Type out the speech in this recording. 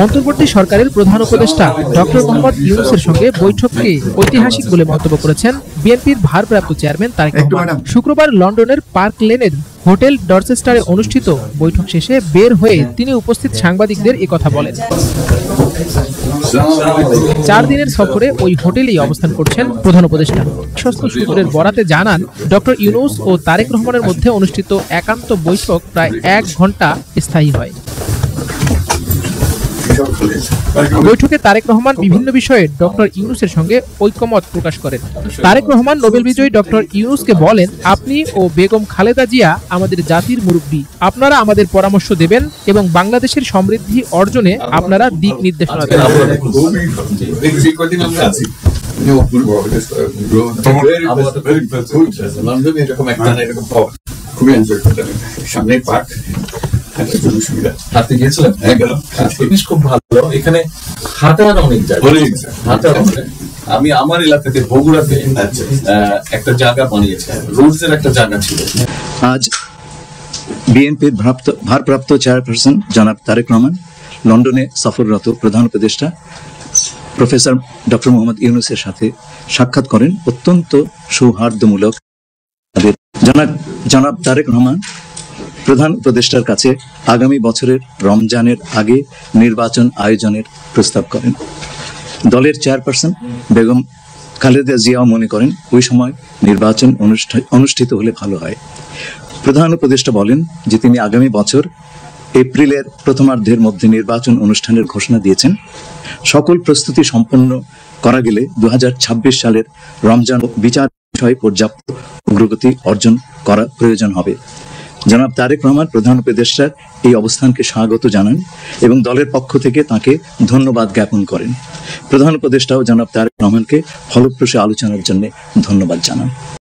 অন্তর্বর্তী সরকারের প্রধান উপদেষ্টা ডক্টর মোহাম্মদ ইউনূসের সঙ্গে বৈঠককে ঐতিহাসিক বলে মন্তব্য করেছেন বিএনপির ভারপ্রাপ্ত চেয়ারম্যান তারেক রহমান। শুক্রবার লন্ডনের পার্ক লেনের হোটেল ডরচেস্টারে অনুষ্ঠিত বৈঠক শেষে বের হয়ে তিনি উপস্থিত সাংবাদিকদের একথা বলেন। 4 দিনের সফরে ওই হোটেলেই অবস্থান করছেন প্রধান উপদেষ্টা। বিশ্বস্ত সূত্রের বরাতে জানান, ডক্টর ইউনূস ও তারেক রহমানের মধ্যে অনুষ্ঠিত একান্ত বৈঠক প্রায় 1 ঘণ্টা স্থায়ী হয়। বৈঠকে তারেক রহমান বিভিন্ন বিষয়ে ডক্টর ইউনূসের সঙ্গে ঐকমত প্রকাশ করেন। তারেক রহমান নোবেল বিজয়ী ডক্টর ইউনূসকে বলেন, আপনি ও বেগম খালেদা জিয়া আমাদের জাতির মুরব্বী, আপনারা আমাদের পরামর্শ দেবেন এবং বাংলাদেশের সমৃদ্ধি অর্জনে আপনারা দিক নির্দেশনা দেবেন। খুব ভালো, এখানে হাঁটার অনেক জায়গা, আমি আমার এলাকাতে বগুড়াতে একটা জায়গা বানিয়েছে, রোডসের একটা জায়গা ছিল। আজ বিএনপির ভারপ্রাপ্ত চেয়ারপারসন জনাব তারেক রহমান লন্ডনে সফররত প্রধান উপদেষ্টা প্রফেসর ডক্টর মোহাম্মদ ইউনূসের সাথে সাক্ষাৎ করেন। অত্যন্ত সৌহার্দ্যমূলক। জনাব তারেক রহমান প্রধান উপদেষ্টার কাছে আগামী বছরের রমজানের আগে নির্বাচন আয়োজনের প্রস্তাব করেন। দলের চেয়ারপারসন বেগম খালেদা জিয়াও মনে করেন ওই সময় নির্বাচন অনুষ্ঠিত হলে ভালো হয়। প্রধান উপদেষ্টা বলেন যে তিনি আগামী বছর এপ্রিলের প্রথমার্ধের মধ্যে নির্বাচন অনুষ্ঠানের ঘোষণা দিয়েছেন। সকল প্রস্তুতি সম্পন্ন করা গেলে 2026 সালের রমজান বিচার বিষয়ে পর্যাপ্ত অগ্রগতি অর্জন করা প্রয়োজন হবে। জনাব তারেক রহমান প্রধান উপদেষ্টার এই অবস্থানকে স্বাগত জানান এবং দলের পক্ষ থেকে তাকে ধন্যবাদ জ্ঞাপন করেন। প্রধান উপদেষ্টাও জনাব তারেক রহমানকে ফলপ্রসূ আলোচনার জন্য ধন্যবাদ জানান।